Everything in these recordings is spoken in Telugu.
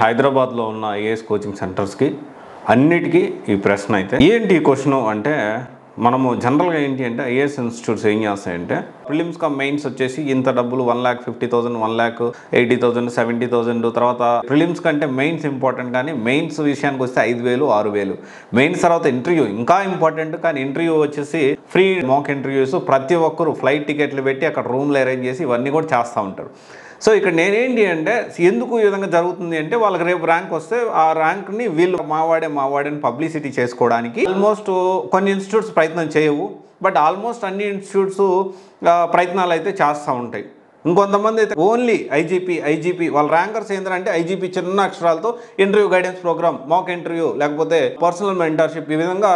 హైదరాబాద్లో ఉన్న ఐఏఎస్ కోచింగ్ సెంటర్స్కి అన్నిటికీ ఈ ప్రశ్న అయితే ఏంటి ఈ క్వశ్చన్ అంటే మనము జనరల్గా ఏంటి అంటే ఐఏఎస్ ఇన్స్టిట్యూట్స్ ఏం చేస్తాయంటే ప్రిలిమ్స్ కమ్ మెయిన్స్ వచ్చేసి ఇంత డబ్బులు 1,50,000 1,80,000 70,000 తర్వాత ప్రిలిమ్స్ కంటే మెయిన్స్ ఇంపార్టెంట్ కానీ మెయిన్స్ విషయానికి వస్తే 5,000 6,000 మెయిన్స్ తర్వాత ఇంటర్వ్యూ ఇంకా ఇంపార్టెంట్ కానీ ఇంటర్వ్యూ వచ్చేసి ఫ్రీ మాక్ ఇంటర్వ్యూస్ ప్రతి ఒక్కరు ఫ్లైట్ టికెట్లు పెట్టి అక్కడ రూమ్లు అరేంజ్ చేసి ఇవన్నీ కూడా చేస్తూ ఉంటారు. సో ఇక్కడ నేనేంటి అంటే ఎందుకు ఈ విధంగా జరుగుతుంది అంటే వాళ్ళకి రేపు ర్యాంక్ వస్తే ఆ ర్యాంక్ని వీళ్ళు మావాడని పబ్లిసిటీ చేసుకోవడానికి ఆల్మోస్ట్ కొన్ని ఇన్స్టిట్యూట్స్ ప్రయత్నం చేయవు, బట్ ఆల్మోస్ట్ అన్ని ఇన్స్టిట్యూట్స్ ప్రయత్నాలు అయితే చేస్తూ ఉంటాయి. ఇంకొంతమంది అయితే ఓన్లీ ఐజీపీ వాళ్ళ ర్యాంకర్స్ ఏంటంటే ఐజీపీ చిన్న అక్షరాలతో interview guidance program, mock interview, లేకపోతే పర్సనల్ మెంటర్షిప్ ఈ విధంగా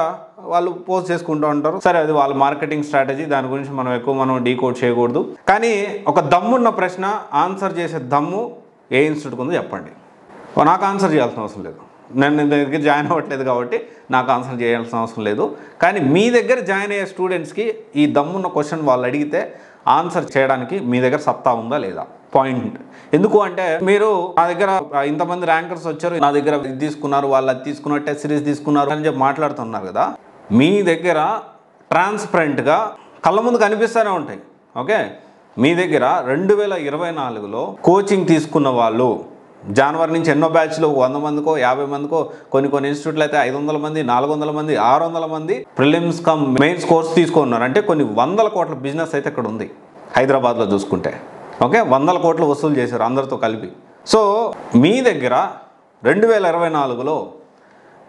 వాళ్ళు పోస్ట్ చేసుకుంటూ ఉంటారు. సరే, అది వాళ్ళ మార్కెటింగ్ స్ట్రాటజీ, దాని గురించి మనం డీకోడ్ చేయకూడదు. కానీ ఒక దమ్మున్న ప్రశ్న ఆన్సర్ చేసే దమ్ము ఏ ఇన్స్టిట్యూట్ ఉందో చెప్పండి. నాకు ఆన్సర్ చేయాల్సిన అవసరం లేదు, నేను దగ్గర జాయిన్ అవ్వట్లేదు కాబట్టి నాకు ఆన్సర్ చేయాల్సిన అవసరం లేదు. కానీ మీ దగ్గర జాయిన్ అయ్యే స్టూడెంట్స్కి ఈ దమ్మున్న క్వశ్చన్ వాళ్ళు అడిగితే ఆన్సర్ చేయడానికి మీ దగ్గర సత్తా ఉందా లేదా పాయింట్. ఎందుకు అంటే మీరు నా దగ్గర ఇంతమంది ర్యాంకర్స్ వచ్చారు, నా దగ్గర ఇది తీసుకున్నారు, వాళ్ళు అది తీసుకున్నారు, టెస్ట్ సిరీస్ తీసుకున్నారు అని చెప్పి మాట్లాడుతున్నారు కదా. మీ దగ్గర ట్రాన్స్పరెంట్గా కళ్ళ ముందు కనిపిస్తూనే ఉంటాయి. ఓకే, మీ దగ్గర 2024లో కోచింగ్ తీసుకున్న వాళ్ళు జనవరి నుంచి ఎన్నో బ్యాచ్లు 100 మందికో 50 మందికో కొన్ని ఇన్స్టిట్యూట్లు అయితే 500 మంది 400 మంది 600 మంది ప్రిలిమ్స్ కమ్ మెయిన్స్ కోర్స్ తీసుకున్నారు. అంటే కొన్ని 100 కోట్ల బిజినెస్ అయితే ఇక్కడ ఉంది హైదరాబాద్లో చూసుకుంటే. ఓకే, 100 కోట్లు వసూలు చేశారు అందరితో కలిపి. సో మీ దగ్గర 2024లో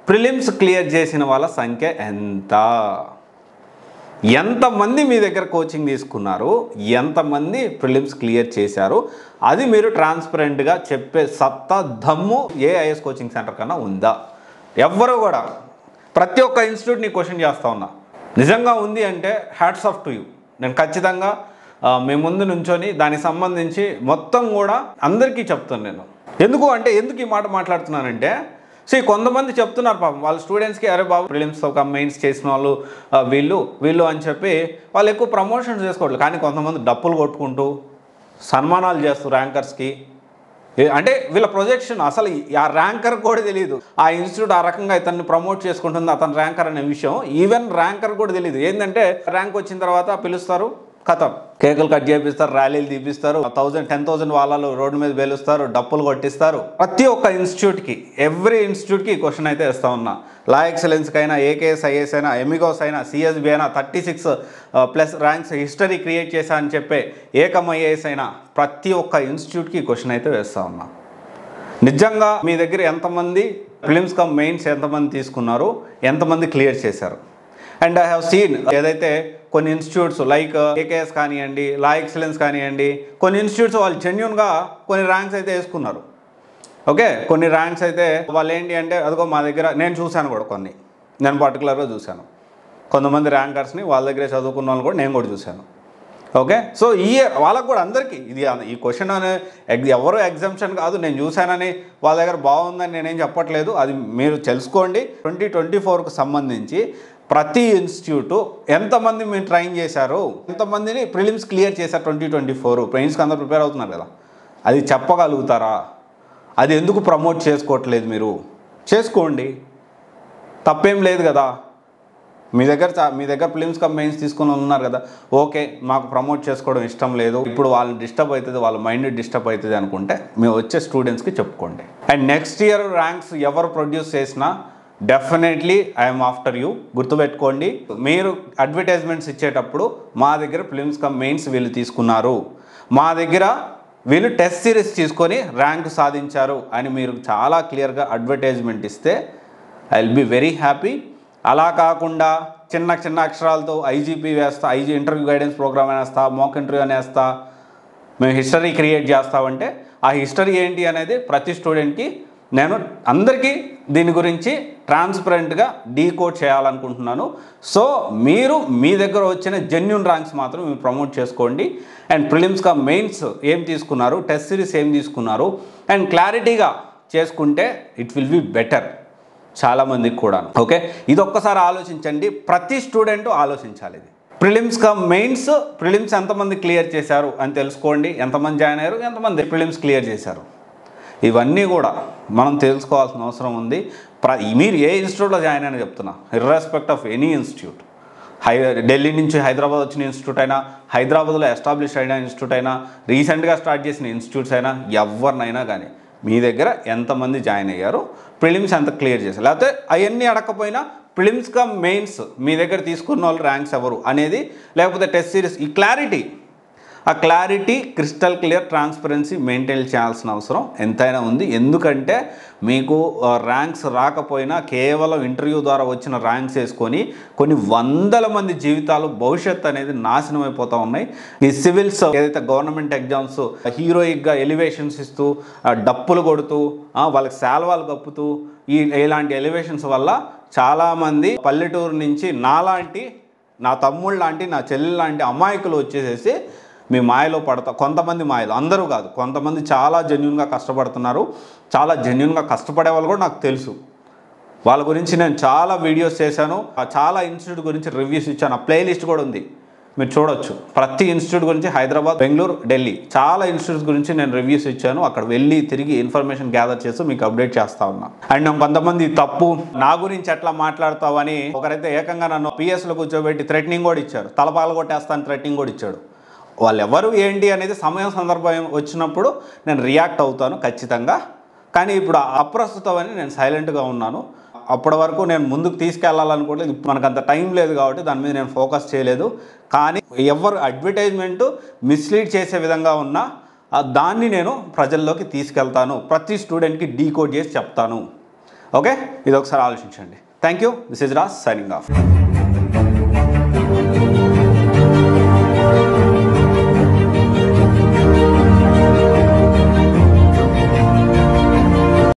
ప్రిలిమ్స్ క్లియర్ చేసిన వాళ్ళ సంఖ్య ఎంతమంది మీ దగ్గర కోచింగ్ తీసుకున్నారు, ఎంతమంది ప్రిలిమ్స్ క్లియర్ చేశారు, అది మీరు ట్రాన్స్పరెంట్గా చెప్పే సత్తా దమ్ము ఏ ఐఏఎస్ కోచింగ్ సెంటర్ కన్నా ఉందా? ఎవ్వరూ కూడా ప్రతి ఒక్క ఇన్స్టిట్యూట్ని క్వశ్చన్ చేస్తూ ఉన్నా. నిజంగా ఉంది అంటే హ్యాట్స్ ఆఫ్ టు యూ. నేను ఖచ్చితంగా మీ ముందు నుంచొని దానికి సంబంధించి మొత్తం కూడా అందరికీ చెప్తాను. నేను ఎందుకు ఈ మాట మాట్లాడుతున్నానంటే కొంతమంది చెప్తున్నారు పాపం వాళ్ళ స్టూడెంట్స్కి, అరే బాబు ప్రిలిమ్స్ మెయిన్స్ చేసిన వాళ్ళు వీళ్ళు అని చెప్పి వాళ్ళు ఎక్కువ ప్రమోషన్స్ చేసుకోవట్లేదు. కానీ కొంతమంది డప్పులు కొట్టుకుంటూ సన్మానాలు చేస్తూ ర్యాంకర్స్కి, అంటే వీళ్ళ ప్రొజెక్షన్ అసలు ఆ ర్యాంకర్ కూడా తెలియదు. ఆ ఇన్స్టిట్యూట్ ఆ రకంగా ఇతన్ని ప్రమోట్ చేసుకుంటుంది, అతను ర్యాంకర్ అనే విషయం ఈవెన్ ర్యాంకర్ కూడా తెలియదు. ఏంటంటే ర్యాంక్ వచ్చిన తర్వాత పిలుస్తారు, కథం కేకులు కట్ చేపిస్తారు, ర్యాలీలు తీపిస్తారు, 1000-10,000 వాళ్ళలో రోడ్డు మీద వేలుస్తారు, డప్పులు కొట్టిస్తారు. ప్రతి ఒక్క ఇన్స్టిట్యూట్కి ఎవ్రీ ఇన్స్టిట్యూట్కి క్వశ్చన్ అయితే ఇస్తా ఉన్నా. లా ఎక్సలెన్స్కి అయినా, ఏకేఎస్ ఐఏఎస్ అయినా, ఎమిగోస్ అయినా, సిఎస్బి అయినా, 36+ ర్యాంక్స్ హిస్టరీ క్రియేట్ చేశా అని చెప్పే ఏకమ్ ఐఏఎస్ అయినా ప్రతి ఒక్క ఇన్స్టిట్యూట్కి క్వశ్చన్ అయితే వేస్తూ ఉన్నా. నిజంగా మీ దగ్గర ఎంతమంది ప్రిలిమ్స్ కమ్ మెయిన్స్ ఎంతమంది తీసుకున్నారు, ఎంతమంది క్లియర్ చేశారు? అండ్ ఐ హ్యావ్ సీన్ ఏదైతే కొన్ని ఇన్స్టిట్యూట్స్ లైక్ ఏకేఎస్ కానివ్వండి, లా ఎక్సలెన్స్ కానివ్వండి, కొన్ని ఇన్స్టిట్యూట్స్ వాళ్ళు జెన్యూన్గా కొన్ని ర్యాంక్స్ అయితే వేసుకున్నారు. ఓకే, కొన్ని ర్యాంక్స్ అయితే వాళ్ళు ఏంటి అంటే అదిగో మా దగ్గర నేను చూశాను కూడా నేను పర్టికులర్గా చూశాను కొంతమంది ర్యాంకర్స్ని, వాళ్ళ దగ్గరే చదువుకున్న వాళ్ళు కూడా నేను కూడా చూశాను. ఓకే, సో వాళ్ళకు కూడా అందరికీ ఈ క్వశ్చన్ అనే ఎవరు ఎగ్జామ్షన్ కాదు. నేను చూశానని వాళ్ళ దగ్గర బాగుందని నేనేం చెప్పట్లేదు, అది మీరు తెలుసుకోండి. 2024కు సంబంధించి ప్రతి ఇన్స్టిట్యూటు ఎంతమంది మీరు ట్రైన్ చేశారు, ఎంతమందిని ప్రిలిమ్స్ క్లియర్ చేశారు 2024 మెయిన్స్కి అందరూ ప్రిపేర్ అవుతున్నారు కదా, అది చెప్పగలుగుతారా? అది ఎందుకు ప్రమోట్ చేసుకోవట్లేదు? మీరు చేసుకోండి, తప్పేం లేదు కదా. మీ దగ్గర ప్రిలిమ్స్ కమ్ మెయిన్స్ తీసుకుని ఉన్నారు కదా, ఓకే మాకు ప్రమోట్ చేసుకోవడం ఇష్టం లేదు, ఇప్పుడు వాళ్ళు డిస్టర్బ్ అవుతుంది, వాళ్ళ మైండ్ డిస్టర్బ్ అవుతుంది అనుకుంటే మేము వచ్చే స్టూడెంట్స్కి చెప్పుకోండి. అండ్ నెక్స్ట్ ఇయర్ ర్యాంక్స్ ఎవరు ప్రొడ్యూస్ చేసినా డెఫినెట్లీ ఐఎమ్ ఆఫ్టర్ యూ. గుర్తుపెట్టుకోండి, మీరు అడ్వర్టైజ్మెంట్స్ ఇచ్చేటప్పుడు మా దగ్గర ప్రిలిమ్స్ కమ్ మెయిన్స్ వీళ్ళు తీసుకున్నారు, మా దగ్గర వీళ్ళు టెస్ట్ సిరీస్ తీసుకొని ర్యాంక్ సాధించారు అని మీరు చాలా క్లియర్గా అడ్వర్టైజ్మెంట్ ఇస్తే I will be very happy. అలా కాకుండా చిన్న అక్షరాలతో ఐజీపీ వేస్తా, ఇంటర్వ్యూ గైడెన్స్ ప్రోగ్రామ్ అనేస్తా, మాక్ ఇంటర్వ్యూ అనేస్తా, మేము హిస్టరీ క్రియేట్ చేస్తామంటే ఆ హిస్టరీ ఏంటి అనేది ప్రతి స్టూడెంట్కి నేను అందరికీ దీని గురించి ట్రాన్స్పరెంట్గా డీకోడ్ చేయాలనుకుంటున్నాను. సో మీరు మీ దగ్గర వచ్చిన జెన్యూన్ ర్యాంక్స్ మాత్రం మీరు ప్రమోట్ చేసుకోండి. అండ్ ప్రిలిమ్స్ కమ్ మెయిన్స్ ఏం తీసుకున్నారు, టెస్ట్ సిరీస్ ఏం తీసుకున్నారు అండ్ క్లారిటీగా చేసుకుంటే ఇట్ విల్ బి బెటర్ చాలామందికి కూడా. ఓకే, ఇది ఒక్కసారి ఆలోచించండి, ప్రతి స్టూడెంట్ ఆలోచించాలి. ఇది ప్రిలిమ్స్ కమ్ మెయిన్స్, ప్రిలిమ్స్ ఎంతమంది క్లియర్ చేశారు అని తెలుసుకోండి, ఎంతమంది జాయిన్ అయ్యారు, ఎంతమంది ప్రిలిమ్స్ క్లియర్ చేశారు. ఇవన్నీ కూడా మనం తెలుసుకోవాల్సిన అవసరం ఉంది. మీరు ఏ ఇన్స్టిట్యూట్లో జాయిన్ అయినా చెప్తున్నా, ఇర్రెస్పెక్ట్ ఆఫ్ ఎనీ ఇన్స్టిట్యూట్, ఢిల్లీ నుంచి హైదరాబాద్ వచ్చిన ఇన్స్టిట్యూట్ అయినా, హైదరాబాద్లో ఎస్టాబ్లిష్ అయిన ఇన్స్టిట్యూట్ అయినా, రీసెంట్గా స్టార్ట్ చేసిన ఇన్స్టిట్యూట్స్ అయినా, ఎవరినైనా కానీ మీ దగ్గర ఎంతమంది జాయిన్ అయ్యారు, ప్రిలిమ్స్ ఎంత క్లియర్ చేశారు, లేకపోతే అవన్నీ అడగకపోయినా ప్రిలిమ్స్గా మెయిన్స్ మీ దగ్గర తీసుకున్న వాళ్ళు ర్యాంక్స్ ఎవరు అనేది, లేకపోతే టెస్ట్ సిరీస్, ఈ clarity crystal clear transparency maintain చేయాల్సిన అవసరం ఎంతైనా ఉంది. ఎందుకంటే మీకు ర్యాంక్స్ రాకపోయినా కేవలం ఇంటర్వ్యూ ద్వారా వచ్చిన ర్యాంక్స్ వేసుకొని కొన్ని వందల మంది జీవితాలు భవిష్యత్తు అనేది నాశనం అయిపోతూ ఉన్నాయి. ఈ సివిల్స్ ఏదైతే గవర్నమెంట్ ఎగ్జామ్స్ హీరోయిక్గా ఎలివేషన్స్ ఇస్తూ డప్పులు కొడుతూ వాళ్ళకి శాల్వాలు కప్పుతూ ఇలాంటి ఎలివేషన్స్ వల్ల చాలామంది పల్లెటూరు నుంచి నా తమ్ముళ్ళు లాంటి, నా చెల్లెలు లాంటి అమాయకులు వచ్చేసేసి మీ మాయలో కొంతమంది మాయలు, అందరూ కాదు, కొంతమంది చాలా జెన్యూన్గా కష్టపడుతున్నారు. చాలా జెన్యూన్గా కష్టపడే వాళ్ళు కూడా నాకు తెలుసు. వాళ్ళ గురించి నేను చాలా వీడియోస్ చేశాను, చాలా ఇన్స్టిట్యూట్ గురించి రివ్యూస్ ఇచ్చాను. ఆ ప్లేలిస్ట్ కూడా ఉంది, మీరు చూడొచ్చు. ప్రతి ఇన్స్టిట్యూట్ గురించి హైదరాబాద్, బెంగళూరు, ఢిల్లీ చాలా ఇన్స్టిట్యూట్స్ గురించి నేను రివ్యూస్ ఇచ్చాను. అక్కడ వెళ్ళి తిరిగి ఇన్ఫర్మేషన్ గ్యాదర్ చేస్తూ మీకు అప్డేట్ చేస్తా ఉన్నా. అండ్ కొంతమంది తప్పు నా గురించి ఎట్లా మాట్లాడతావని ఒకరైతే ఏకంగా నన్ను పిఎస్లో కూర్చోబెట్టి థ్రెటనింగ్ కూడా ఇచ్చారు, తలపాలు కొట్టేస్తాను థ్రెటనింగ్ కూడా ఇచ్చాడు. వాళ్ళు ఎవరు ఏంటి అనేది సందర్భం వచ్చినప్పుడు నేను రియాక్ట్ అవుతాను ఖచ్చితంగా. కానీ ఇప్పుడు అప్రస్తుతమని నేను సైలెంట్గా ఉన్నాను. అప్పటి వరకు నేను ముందుకు తీసుకెళ్లాలనుకోవట్లేదు, మనకు అంత టైం లేదు కాబట్టి దాని మీద నేను ఫోకస్ చేయలేదు. కానీ ఎవరు అడ్వర్టైజ్మెంట్ మిస్లీడ్ చేసే విధంగా ఉన్నా దాన్ని నేను ప్రజల్లోకి తీసుకెళ్తాను, ప్రతి స్టూడెంట్కి డీకోడ్ చేసి చెప్తాను. ఓకే, ఇది ఒకసారి ఆలోచించండి. Thank you. This is Raj signing off.